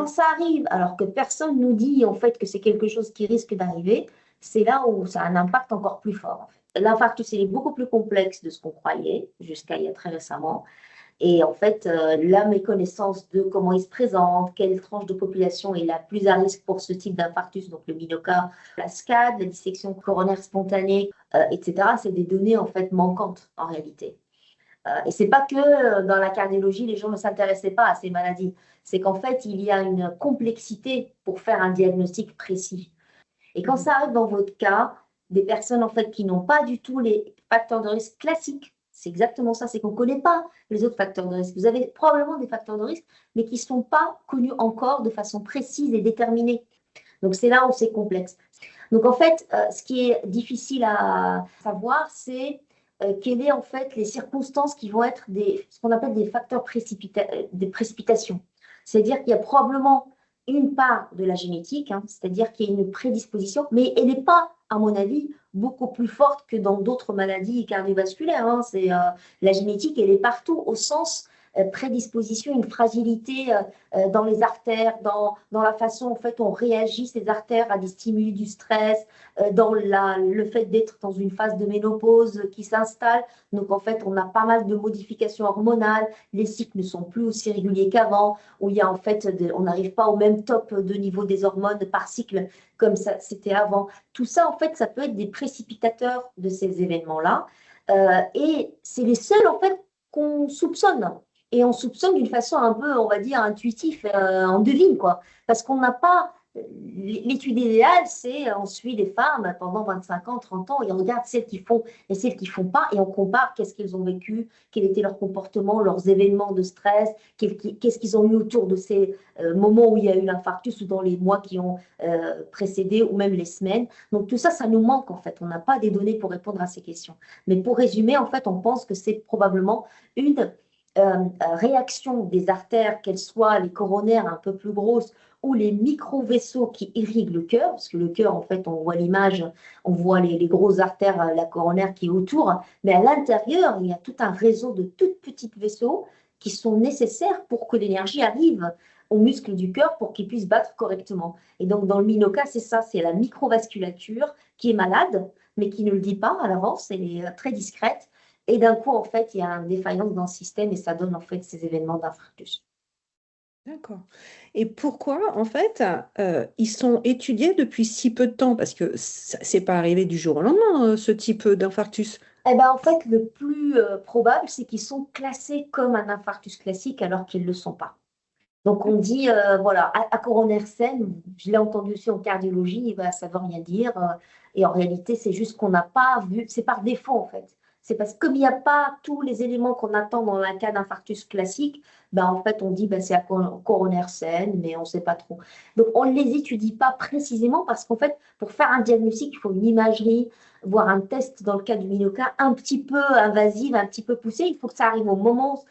quand ça arrive, alors que personne nous dit en fait que c'est quelque chose qui risque d'arriver, c'est là où ça a un impact encore plus fort, en fait. L'infarctus, il est beaucoup plus complexe de ce qu'on croyait jusqu'à il y a très récemment. Et en fait, la méconnaissance de comment il se présente, quelle tranche de population est la plus à risque pour ce type d'infarctus, donc le myocarde, la SCAD, la dissection coronaire spontanée, etc., c'est des données en fait manquantes en réalité. Et c'est pas que dans la cardiologie, les gens ne s'intéressaient pas à ces maladies. C'est qu'en fait, il y a une complexité pour faire un diagnostic précis. Et quand ça arrive dans votre cas, des personnes en fait qui n'ont pas du tout les facteurs de risque classiques, c'est exactement ça, c'est qu'on ne connaît pas les autres facteurs de risque. Vous avez probablement des facteurs de risque, mais qui ne sont pas connus encore de façon précise et déterminée. Donc c'est là où c'est complexe. Donc en fait, ce qui est difficile à savoir, c'est quelles sont en fait les circonstances qui vont être ce qu'on appelle des facteurs de précipitation. C'est-à-dire qu'il y a probablement une part de la génétique, hein, c'est-à-dire qu'il y a une prédisposition, mais elle n'est pas, à mon avis, beaucoup plus forte que dans d'autres maladies cardiovasculaires. Hein. La génétique, elle est partout au sens prédisposition, une fragilité dans les artères, dans la façon en fait on réagit ces artères à des stimuli du stress, dans le fait d'être dans une phase de ménopause qui s'installe. Donc en fait on a pas mal de modifications hormonales, les cycles ne sont plus aussi réguliers qu'avant, où il y a en fait on n'arrive pas au même top de niveau des hormones par cycle comme ça c'était avant. Tout ça en fait ça peut être des précipitateurs de ces événements-là, et c'est les seuls en fait qu'on soupçonne. Et on soupçonne d'une façon un peu, on va dire, intuitive, on devine, quoi. Parce qu'on n'a pas. L'étude idéale, c'est on suit les femmes pendant 25 ans, 30 ans, et on regarde celles qui font et celles qui ne font pas, et on compare qu'est-ce qu'elles ont vécu, quel était leur comportement, leurs événements de stress, qu'est-ce qu'ils ont eu autour de ces moments où il y a eu l'infarctus, ou dans les mois qui ont précédé, ou même les semaines. Donc tout ça, ça nous manque, en fait. On n'a pas des données pour répondre à ces questions. Mais pour résumer, en fait, on pense que c'est probablement une réaction des artères, qu'elles soient les coronaires un peu plus grosses ou les micro-vaisseaux qui irriguent le cœur, parce que le cœur, en fait, on voit l'image, on voit les grosses artères, la coronaire qui est autour, mais à l'intérieur, il y a tout un réseau de toutes petites vaisseaux qui sont nécessaires pour que l'énergie arrive aux muscles du cœur pour qu'ils puissent battre correctement. Et donc, dans le minoca, c'est ça, c'est la microvasculature qui est malade, mais qui ne le dit pas à l'avance, elle est très discrète. Et d'un coup, en fait, il y a une défaillance dans le système et ça donne en fait ces événements d'infarctus. D'accord. Et pourquoi, en fait, ils sont étudiés depuis si peu de temps? Parce que c'est pas arrivé du jour au lendemain, ce type d'infarctus. Eh ben, en fait, le plus probable, c'est qu'ils sont classés comme un infarctus classique alors qu'ils ne le sont pas. Donc, on dit, voilà, à coronaire saine, je l'ai entendu aussi en cardiologie, ben, ça ne veut rien dire. Et en réalité, c'est juste qu'on n'a pas vu, c'est par défaut en fait. C'est parce que comme il n'y a pas tous les éléments qu'on attend dans un cas d'infarctus classique, ben, en fait, on dit ben, c'est à coronaire saine, mais on ne sait pas trop. Donc, on ne les étudie pas précisément parce qu'en fait, pour faire un diagnostic, il faut une imagerie, voire un test dans le cas du myocarde un petit peu invasive, un petit peu poussé. Il faut que ça arrive au moment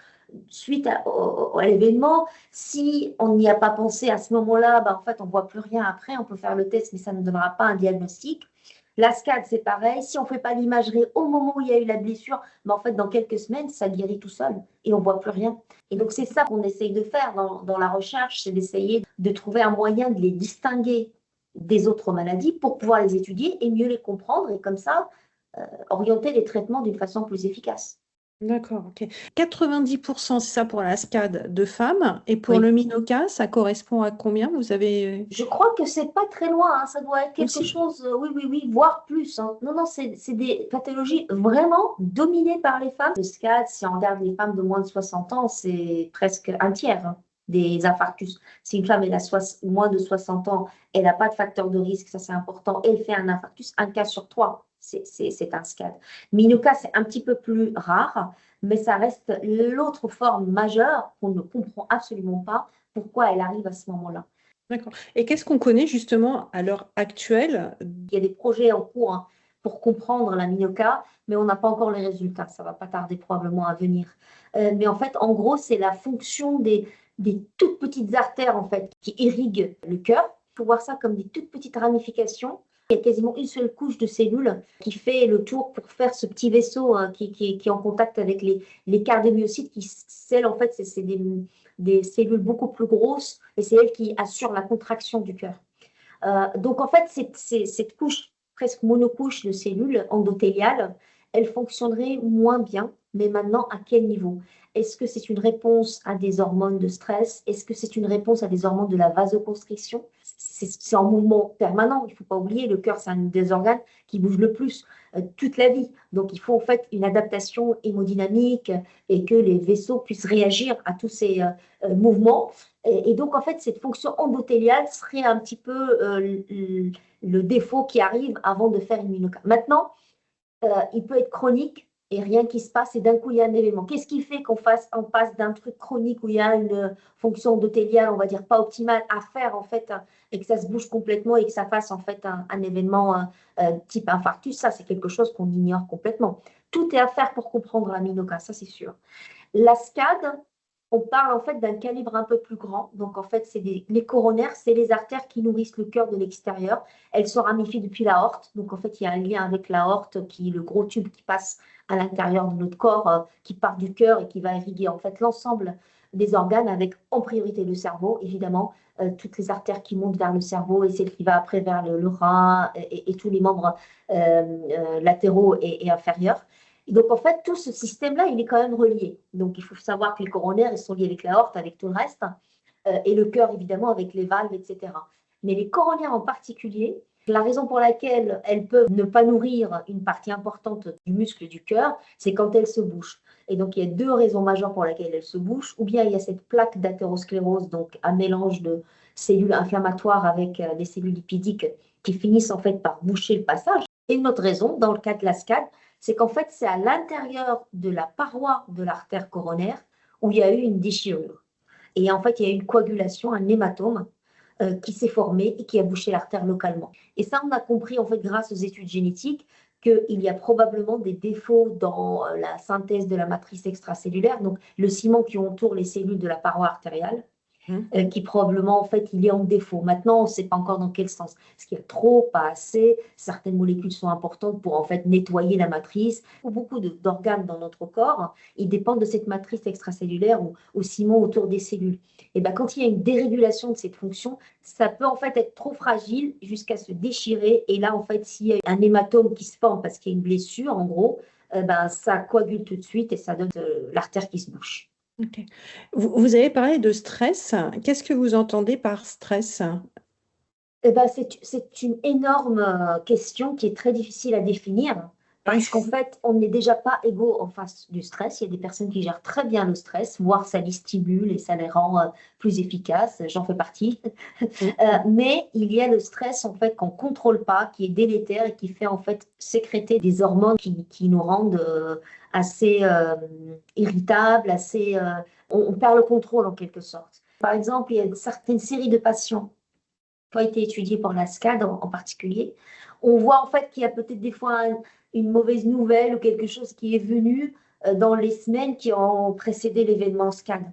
suite à l'événement. Si on n'y a pas pensé à ce moment-là, ben, en fait, on ne voit plus rien après. On peut faire le test, mais ça ne donnera pas un diagnostic. La SCAD, c'est pareil. Si on ne fait pas l'imagerie au moment où il y a eu la blessure, ben, en fait, dans quelques semaines, ça guérit tout seul et on ne voit plus rien. Et donc, c'est ça qu'on essaye de faire dans la recherche, c'est d'essayer de trouver un moyen de les distinguer des autres maladies pour pouvoir les étudier et mieux les comprendre et comme ça, orienter les traitements d'une façon plus efficace. D'accord, ok. 90%, c'est ça pour la SCAD de femmes. Et pour Oui. le MINOCA, ça correspond à combien? Vous avez Je crois que c'est pas très loin, hein. Ça doit être quelque aussi? chose, oui, oui, oui, voire plus, hein. Non, non, c'est des pathologies vraiment dominées par les femmes. Le SCAD, si on regarde les femmes de moins de 60 ans, c'est presque un tiers, hein, des infarctus. Si une femme elle a moins de 60 ans, elle n'a pas de facteur de risque, ça c'est important, elle fait un infarctus, un cas sur trois, c'est un SCAD. Minoca, c'est un petit peu plus rare, mais ça reste l'autre forme majeure qu'on ne comprend absolument pas pourquoi elle arrive à ce moment-là. D'accord. Et qu'est-ce qu'on connaît justement à l'heure actuelle? Il y a des projets en cours, hein, pour comprendre la minoca, mais on n'a pas encore les résultats. Ça va pas tarder probablement à venir. Mais en fait, en gros, c'est la fonction des toutes petites artères en fait, qui irriguent le cœur. Il faut voir ça comme des toutes petites ramifications. Il y a quasiment une seule couche de cellules qui fait le tour pour faire ce petit vaisseau, hein, qui est en contact avec les cardiomyocytes qui scellent, en fait, des cellules beaucoup plus grosses et c'est elles qui assurent la contraction du cœur. Donc, en fait, cette couche, presque monocouche de cellules endothéliales, elle fonctionnerait moins bien, mais maintenant, à quel niveau? Est-ce que c'est une réponse à des hormones de stress? Est-ce que c'est une réponse à des hormones de la vasoconstriction? C'est en mouvement permanent. Il ne faut pas oublier, le cœur, c'est un des organes qui bouge le plus toute la vie. Donc, il faut en fait une adaptation hémodynamique et que les vaisseaux puissent réagir à tous ces mouvements. Et donc, en fait, cette fonction endothéliale serait un petit peu le défaut qui arrive avant de faire une myocardite. Maintenant, il peut être chronique et rien qui se passe et d'un coup, il y a un événement. Qu'est-ce qui fait qu'on passe d'un truc chronique où il y a une fonction endothéliale, on va dire pas optimale, à faire en fait, et que ça se bouge complètement et que ça fasse en fait un événement type infarctus? Ça, c'est quelque chose qu'on ignore complètement. Tout est à faire pour comprendre la myocardite, ça c'est sûr. La SCAD, on parle en fait d'un calibre un peu plus grand. Donc en fait, les coronaires, c'est les artères qui nourrissent le cœur de l'extérieur. Elles se ramifient depuis l'aorte. Donc en fait, il y a un lien avec l'aorte qui est le gros tube qui passe à l'intérieur de notre corps, qui part du cœur et qui va irriguer en fait l'ensemble des organes avec en priorité le cerveau, évidemment, toutes les artères qui montent vers le cerveau et celle qui va après vers le rein et tous les membres latéraux et inférieurs. Et donc, en fait, tout ce système-là, il est quand même relié. Donc, il faut savoir que les coronaires, ils sont liés avec l'aorte, avec tout le reste, et le cœur, évidemment, avec les valves, etc. Mais les coronaires en particulier, la raison pour laquelle elles peuvent ne pas nourrir une partie importante du muscle du cœur, c'est quand elles se bouchent. Et donc, il y a deux raisons majeures pour lesquelles elles se bouchent. Ou bien il y a cette plaque d'athérosclérose, donc un mélange de cellules inflammatoires avec des cellules lipidiques qui finissent en fait par boucher le passage. Et une autre raison, dans le cas de la SCAD, c'est qu'en fait, c'est à l'intérieur de la paroi de l'artère coronaire où il y a eu une déchirure. Et en fait, il y a eu une coagulation, un hématome qui s'est formé et qui a bouché l'artère localement. Et ça, on a compris, en fait, grâce aux études génétiques, qu'il y a probablement des défauts dans la synthèse de la matrice extracellulaire, donc le ciment qui entoure les cellules de la paroi artérielle, qui probablement, en fait, il est en défaut. Maintenant, on ne sait pas encore dans quel sens. Est-ce qu'il y a trop, pas assez? Certaines molécules sont importantes pour, en fait, nettoyer la matrice. Beaucoup d'organes dans notre corps, ils dépendent de cette matrice extracellulaire ou au ciment autour des cellules. Et bien, quand il y a une dérégulation de cette fonction, ça peut, en fait, être trop fragile jusqu'à se déchirer. Et là, en fait, s'il y a un hématome qui se forme parce qu'il y a une blessure, en gros, ben, ça coagule tout de suite et ça donne l'artère qui se bouche. Ok. Vous avez parlé de stress. Qu'est-ce que vous entendez par stress? Eh ben, c'est une énorme question qui est très difficile à définir parce qu'en fait, on n'est déjà pas égaux en face du stress. Il y a des personnes qui gèrent très bien le stress, voire ça les stimule et ça les rend plus efficaces. J'en fais partie. Mais il y a le stress en fait qu'on contrôle pas, qui est délétère et qui fait en fait sécréter des hormones qui nous rendent assez irritables, on perd le contrôle en quelque sorte. Par exemple, il y a certaines séries de patients qui ont été étudiés pour la SCAD en particulier, on voit en fait qu'il y a peut-être des fois une mauvaise nouvelle ou quelque chose qui est venu dans les semaines qui ont précédé l'événement SCAD.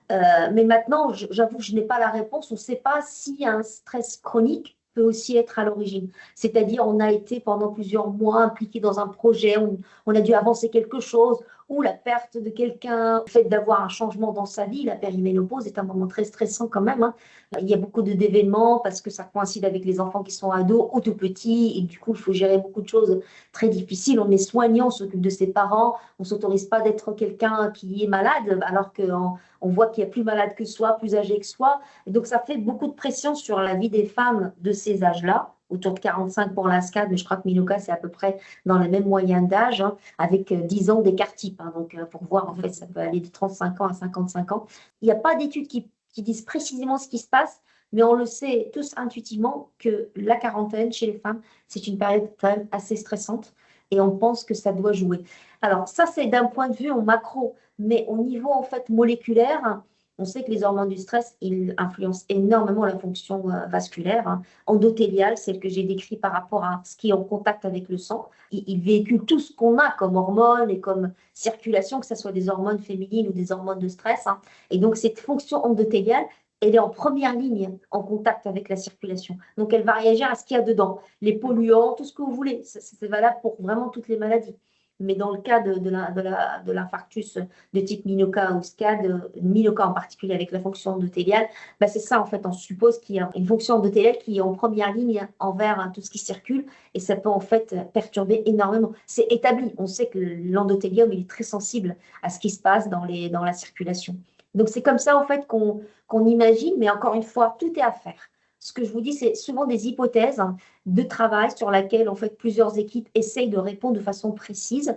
Mais maintenant, j'avoue que je n'ai pas la réponse. On ne sait pas si un stress chronique peut aussi être à l'origine. C'est-à-dire, on a été pendant plusieurs mois impliqué dans un projet, on a dû avancer quelque chose, ou la perte de quelqu'un, le fait d'avoir un changement dans sa vie, la périménopause est un moment très stressant quand même. Hein. Il y a beaucoup d'événements parce que ça coïncide avec les enfants qui sont ados ou tout petits, et du coup, il faut gérer beaucoup de choses très difficiles. On est soignant, on s'occupe de ses parents, on ne s'autorise pas d'être quelqu'un qui est malade, alors qu'on voit qu'il y a plus malade que soi, plus âgé que soi. Et donc, ça fait beaucoup de pression sur la vie des femmes de ces âges-là, autour de 45 pour la SCAD, mais je crois que Minoka, c'est à peu près dans les mêmes moyens d'âge, hein, avec 10 ans d'écart type. Hein, donc, pour voir, en fait, ça peut aller de 35 ans à 55 ans. Il n'y a pas d'études qui disent précisément ce qui se passe, mais on le sait tous intuitivement que la quarantaine chez les femmes, c'est une période quand même assez stressante et on pense que ça doit jouer. Alors, ça, c'est d'un point de vue en macro, mais au niveau, en fait, moléculaire, on sait que les hormones du stress, ils influencent énormément la fonction vasculaire, hein, endothéliale, celle que j'ai décrite par rapport à ce qui est en contact avec le sang. Ils véhiculent tout ce qu'on a comme hormones et comme circulation, que ce soit des hormones féminines ou des hormones de stress. Hein. Et donc, cette fonction endothéliale, elle est en première ligne en contact avec la circulation. Donc, elle va réagir à ce qu'il y a dedans, les polluants, tout ce que vous voulez. C'est valable pour vraiment toutes les maladies. Mais dans le cas de l'infarctus de type Minoka ou SCAD, Minoka en particulier avec la fonction endothéliale, bah c'est ça en fait, on suppose qu'il y a une fonction endothéliale qui est en première ligne envers tout ce qui circule et ça peut en fait perturber énormément. C'est établi, on sait que l'endothélium il est très sensible à ce qui se passe dans la circulation. Donc c'est comme ça en fait qu'on imagine, mais encore une fois, tout est à faire. Ce que je vous dis, c'est souvent des hypothèses de travail sur laquelle en fait plusieurs équipes essayent de répondre de façon précise.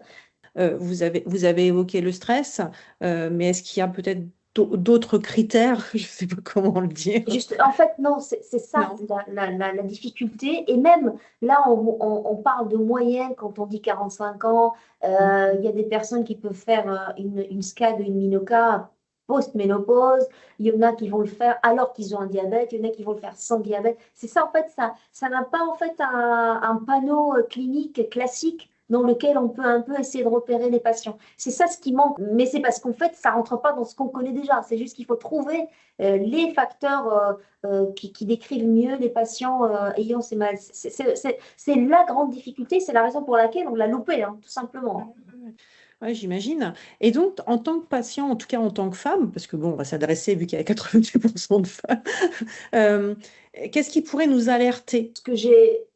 Vous avez évoqué le stress, mais est-ce qu'il y a peut-être d'autres critères? Je ne sais pas comment le dire. Juste, en fait, non, c'est ça Non. la difficulté. Et même là, on parle de moyenne quand on dit 45 ans. Il y a des personnes qui peuvent faire une SCAD ou une Minoka post-ménopause. Il y en a qui vont le faire alors qu'ils ont un diabète. Il y en a qui vont le faire sans diabète. C'est ça, en fait, ça n'a pas en fait un panneau clinique classique dans lequel on peut un peu essayer de repérer les patients. C'est ça ce qui manque. Mais c'est parce qu'en fait, ça rentre pas dans ce qu'on connaît déjà. C'est juste qu'il faut trouver les facteurs qui décrivent mieux les patients ayant ces maladies. C'est la grande difficulté, c'est la raison pour laquelle on l'a loupé, hein, tout simplement. Ouais, j'imagine. Et donc, en tant que patient, en tout cas en tant que femme, parce que bon, on va s'adresser, vu qu'il y a 90% de femmes, euh, qu'est-ce qui pourrait nous alerter? Ce que j'ai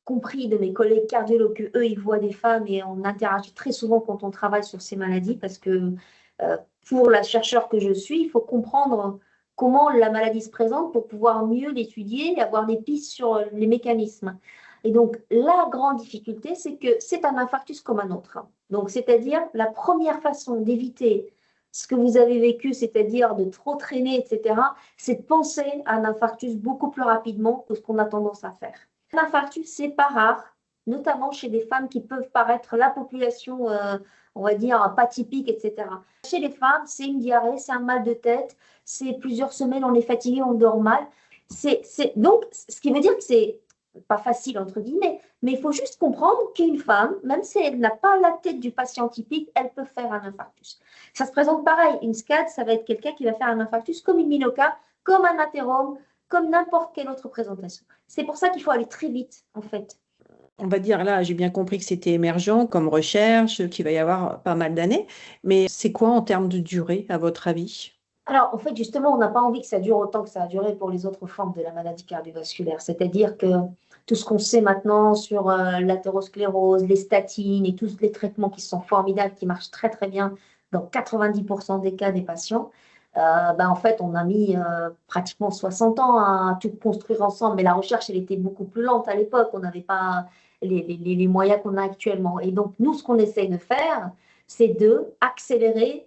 compris de mes collègues cardiologues, que eux, ils voient des femmes et on interagit très souvent quand on travaille sur ces maladies parce que pour la chercheure que je suis, il faut comprendre comment la maladie se présente pour pouvoir mieux l'étudier et avoir des pistes sur les mécanismes. Et donc, la grande difficulté, c'est que c'est un infarctus comme un autre. Donc, c'est-à-dire la première façon d'éviter ce que vous avez vécu, c'est-à-dire de trop traîner, etc., c'est de penser à un infarctus beaucoup plus rapidement que ce qu'on a tendance à faire. L'infarctus, c'est pas rare, notamment chez des femmes qui peuvent paraître la population, on va dire, pas typique, etc. Chez les femmes, c'est une diarrhée, c'est un mal de tête, c'est plusieurs semaines, on est fatigué, on dort mal. Donc, ce qui veut dire que c'est pas facile, entre guillemets, mais il faut juste comprendre qu'une femme, même si elle n'a pas la tête du patient typique, elle peut faire un infarctus. Ça se présente pareil. Une SCAD, ça va être quelqu'un qui va faire un infarctus comme une Minoka, comme un athérome, comme n'importe quelle autre présentation. C'est pour ça qu'il faut aller très vite, en fait. On va dire là, j'ai bien compris que c'était émergent comme recherche, qu'il va y avoir pas mal d'années, mais c'est quoi en termes de durée, à votre avis? Alors, en fait, justement, on n'a pas envie que ça dure autant que ça a duré pour les autres formes de la maladie cardiovasculaire. C'est-à-dire que tout ce qu'on sait maintenant sur l'athérosclérose, les statines et tous les traitements qui sont formidables, qui marchent très, très bien dans 90% des cas des patients, en fait, on a mis pratiquement 60 ans à tout construire ensemble. Mais la recherche, elle était beaucoup plus lente à l'époque. On n'avait pas les moyens qu'on a actuellement. Et donc, nous, ce qu'on essaye de faire, c'est de accélérer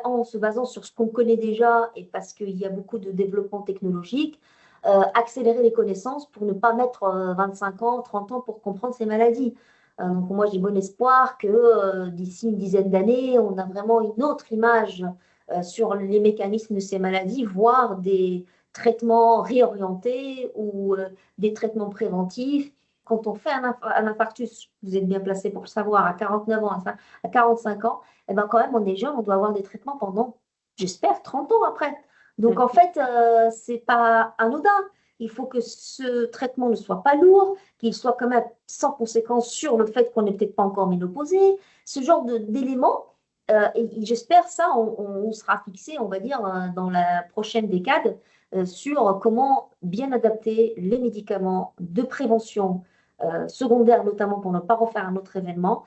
en se basant sur ce qu'on connaît déjà et parce qu'il y a beaucoup de développement technologique, accélérer les connaissances pour ne pas mettre 25 ans, 30 ans pour comprendre ces maladies. Donc moi, j'ai bon espoir que d'ici une dizaine d'années, on a vraiment une autre image sur les mécanismes de ces maladies, voire des traitements réorientés ou des traitements préventifs. Quand on fait un infarctus, vous êtes bien placé pour le savoir, à 49 ans, à 45 ans, eh ben quand même, on est jeune, on doit avoir des traitements pendant, j'espère, 30 ans après. Donc, en fait, c'est pas anodin. Il faut que ce traitement ne soit pas lourd, qu'il soit quand même sans conséquence sur le fait qu'on n'est peut-être pas encore ménopausé. Ce genre d'éléments, et j'espère ça, on sera fixé, on va dire, dans la prochaine décade, sur comment bien adapter les médicaments de prévention secondaire, notamment pour ne pas refaire un autre événement,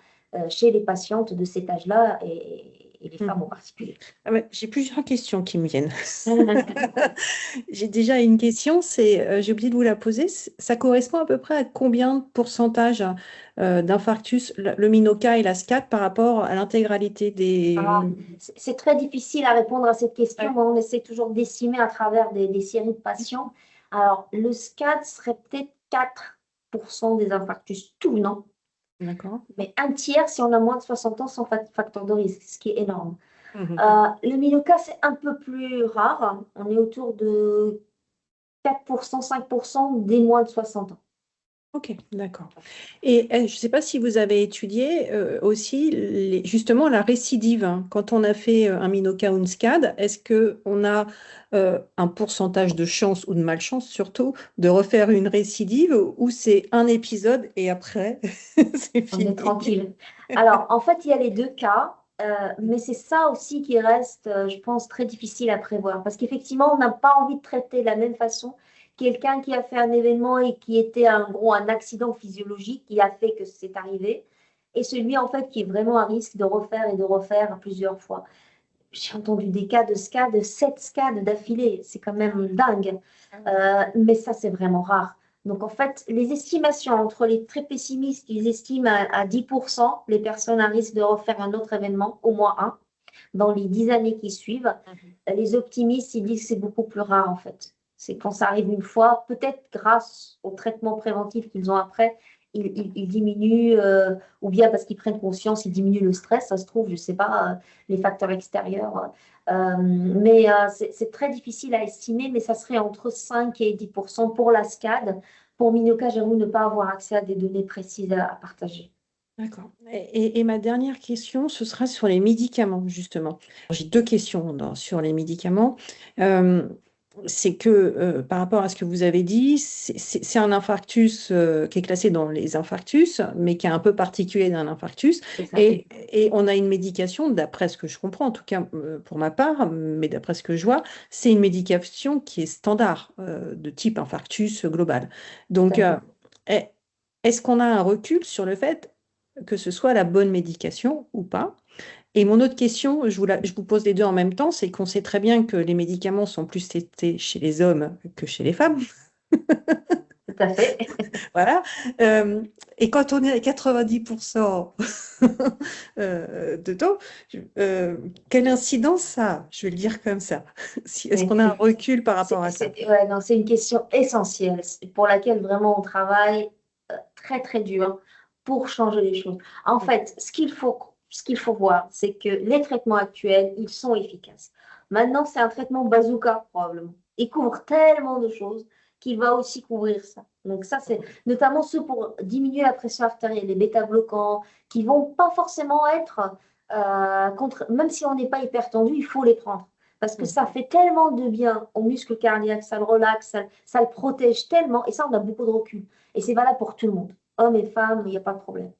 chez les patientes de cet âge-là et les femmes en particulier. Ah ouais, j'ai plusieurs questions qui me viennent. J'ai déjà une question, j'ai oublié de vous la poser. Ça correspond à peu près à combien de pourcentage d'infarctus, le Minoka et la SCAD par rapport à l'intégralité des... C'est très difficile à répondre à cette question. Ouais. Moi, on essaie toujours d'estimer à travers des séries de patients. Alors, le SCAD serait peut-être 4% des infarctus tout venant, D'accord. mais un tiers si on a moins de 60 ans sans facteur de risque, ce qui est énorme. Mhm. Le Minoka, c'est un peu plus rare. On est autour de 4%, 5% des moins de 60 ans. Ok, d'accord. Et je ne sais pas si vous avez étudié aussi justement la récidive, hein. Quand on a fait un Minoka ou une SCAD, est-ce qu'on a un pourcentage de chance ou de malchance surtout de refaire une récidive ou c'est un épisode et après c'est On est fini? tranquille. Alors, en fait, il y a les deux cas, mais c'est ça aussi qui reste, je pense, très difficile à prévoir. Parce qu'effectivement, on n'a pas envie de traiter de la même façon quelqu'un qui a fait un événement et qui était en gros un accident physiologique qui a fait que c'est arrivé, et celui en fait qui est vraiment à risque de refaire et de refaire plusieurs fois. J'ai entendu des cas de SCAD, de 7 SCAD d'affilée, c'est quand même dingue. Mais ça, c'est vraiment rare. Donc, en fait, les estimations entre les très pessimistes, ils estiment à 10% les personnes à risque de refaire un autre événement, au moins un, dans les 10 années qui suivent. Les optimistes, ils disent que c'est beaucoup plus rare, en fait. C'est quand ça arrive une fois, peut-être grâce au traitement préventif qu'ils ont après, ils diminuent, ou bien parce qu'ils prennent conscience, ils diminuent le stress, ça se trouve, je ne sais pas, les facteurs extérieurs. Mais c'est très difficile à estimer, mais ça serait entre 5 et 10% pour la SCAD. Pour Minoka, j'avoue ne pas avoir accès à des données précises à partager. D'accord. Et ma dernière question, ce sera sur les médicaments, justement. J'ai deux questions sur les médicaments. Euh, c'est que par rapport à ce que vous avez dit, c'est un infarctus qui est classé dans les infarctus, mais qui est un peu particulier d'un infarctus. C'est ça. Et on a une médication, d'après ce que je comprends, en tout cas pour ma part, mais d'après ce que je vois, c'est une médication qui est standard, de type infarctus global. Tout Donc, à fait. est- est-ce qu'on a un recul sur le fait que ce soit la bonne médication ou pas? Et mon autre question, je vous pose les deux en même temps, c'est qu'on sait très bien que les médicaments sont plus testés chez les hommes que chez les femmes. Tout à fait. Voilà. Euh, et quand on est à 90% dedans, quelle incidence ça a? Je vais le dire comme ça. Est-ce Mais qu'on a un recul par rapport à ça? ouais, non, c'est une question essentielle pour laquelle vraiment on travaille très très dur pour changer les choses. En fait, ce qu'il faut voir, c'est que les traitements actuels, ils sont efficaces. Maintenant, c'est un traitement bazooka probablement. Il couvre tellement de choses qu'il va aussi couvrir ça. Donc ça, c'est notamment ceux pour diminuer la pression artérielle, les bêta-bloquants, qui vont pas forcément être même si on n'est pas hypertendu, il faut les prendre. Parce que ça fait tellement de bien au muscle cardiaque, ça le relaxe, ça le protège tellement, et ça, on a beaucoup de recul. Et c'est valable pour tout le monde, hommes et femmes, il n'y a pas de problème.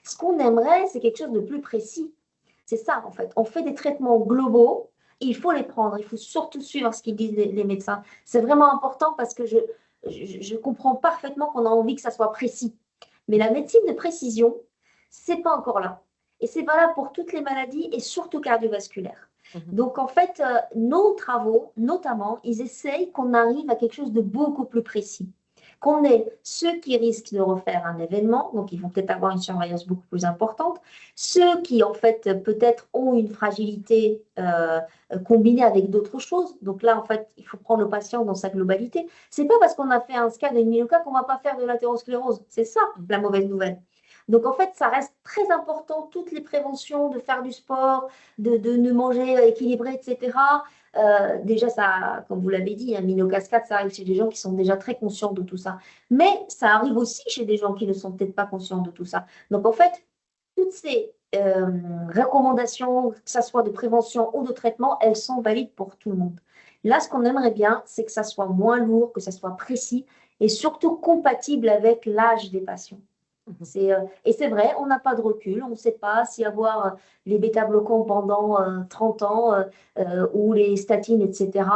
Ce qu'on aimerait, c'est quelque chose de plus précis. C'est ça, en fait. On fait des traitements globaux, et il faut les prendre. Il faut surtout suivre ce qu'ils disent les médecins. C'est vraiment important parce que je comprends parfaitement qu'on a envie que ça soit précis. Mais la médecine de précision, c'est pas encore là. Et c'est valable pour toutes les maladies et surtout cardiovasculaires. Donc, en fait, nos travaux, notamment, ils essayent qu'on arrive à quelque chose de beaucoup plus précis. Qu'on ait ceux qui risquent de refaire un événement, donc ils vont peut-être avoir une surveillance beaucoup plus importante, ceux qui, en fait, peut-être ont une fragilité combinée avec d'autres choses. Donc là, en fait, il faut prendre le patient dans sa globalité. C'est pas parce qu'on a fait un scan de Miniloca qu'on va pas faire de l'athérosclérose. C'est ça, la mauvaise nouvelle. Donc, en fait, ça reste très important, toutes les préventions, de faire du sport, de manger équilibré, etc. Déjà, ça, comme vous l'avez dit, un minocascade, ça arrive chez des gens qui sont déjà très conscients de tout ça. Mais ça arrive aussi chez des gens qui ne sont peut-être pas conscients de tout ça. Donc, en fait, toutes ces recommandations, que ce soit de prévention ou de traitement, elles sont valides pour tout le monde. Là, ce qu'on aimerait bien, c'est que ça soit moins lourd, que ça soit précis et surtout compatible avec l'âge des patients. Et c'est vrai, on n'a pas de recul, on ne sait pas si avoir les bêta-bloquants pendant 30 ans ou les statines, etc.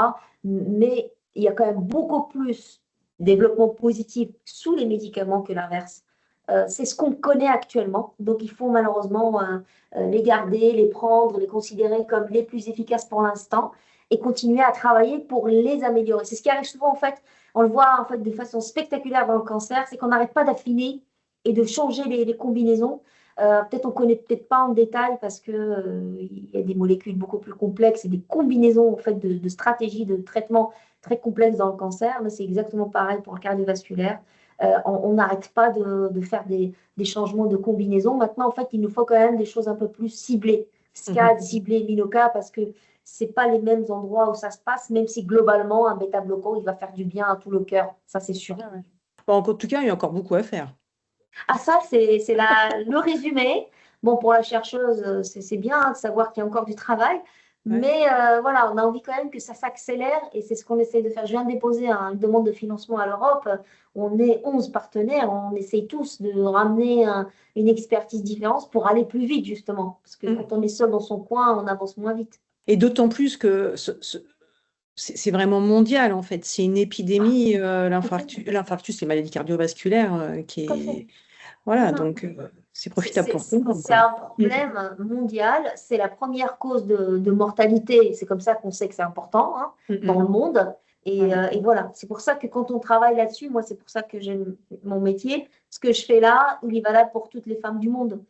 Mais il y a quand même beaucoup plus de développement positif sous les médicaments que l'inverse. C'est ce qu'on connaît actuellement, donc il faut malheureusement les garder, les prendre, les considérer comme les plus efficaces pour l'instant et continuer à travailler pour les améliorer. C'est ce qui arrive souvent en fait, on le voit en fait de façon spectaculaire dans le cancer, c'est qu'on n'arrête pas d'affiner et de changer les combinaisons. Peut-être on ne connaît peut-être pas en détail parce qu'il y a des molécules beaucoup plus complexes et des combinaisons en fait, de stratégies de traitement très complexes dans le cancer, mais c'est exactement pareil pour le cardiovasculaire. On n'arrête pas de faire des changements de combinaison. Maintenant, en fait, il nous faut quand même des choses un peu plus ciblées. SCAD, ciblé, Minoka, parce que ce pas les mêmes endroits où ça se passe, même si globalement, un bêta-bloquant, il va faire du bien à tout le cœur. Ça, c'est sûr. Bon, en tout cas, il y a encore beaucoup à faire. Ah, ça, c'est le résumé. Bon, pour la chercheuse, c'est bien de savoir qu'il y a encore du travail, Ouais. mais voilà, on a envie quand même que ça s'accélère et c'est ce qu'on essaie de faire. Je viens de déposer une demande de financement à l'Europe. On est 11 partenaires, on essaye tous de ramener une expertise différente pour aller plus vite, justement. Parce que Mm. quand on est seul dans son coin, on avance moins vite. Et d'autant plus que c'est vraiment mondial, en fait. C'est une Ah, épidémie, complètement. l'infarctus, les maladies cardiovasculaires, qui Tout à fait. est... Voilà, Non. donc c'est profitable pour tout le monde, C'est quoi. un Mm. problème mondial, c'est la première cause de mortalité, c'est comme ça qu'on sait que c'est important hein, Mm, dans le mm. monde. Ouais. Et voilà, c'est pour ça que quand on travaille là-dessus, moi c'est pour ça que j'aime mon métier, ce que je fais là, il est valable pour toutes les femmes du monde.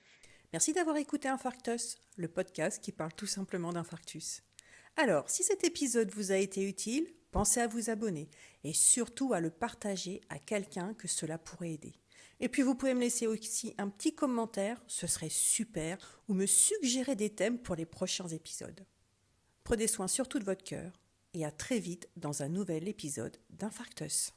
Merci d'avoir écouté Infarctus, le podcast qui parle tout simplement d'infarctus. Alors, si cet épisode vous a été utile, pensez à vous abonner et surtout à le partager à quelqu'un que cela pourrait aider. Et puis vous pouvez me laisser aussi un petit commentaire, ce serait super, ou me suggérer des thèmes pour les prochains épisodes. Prenez soin surtout de votre cœur et à très vite dans un nouvel épisode d'Infarctus.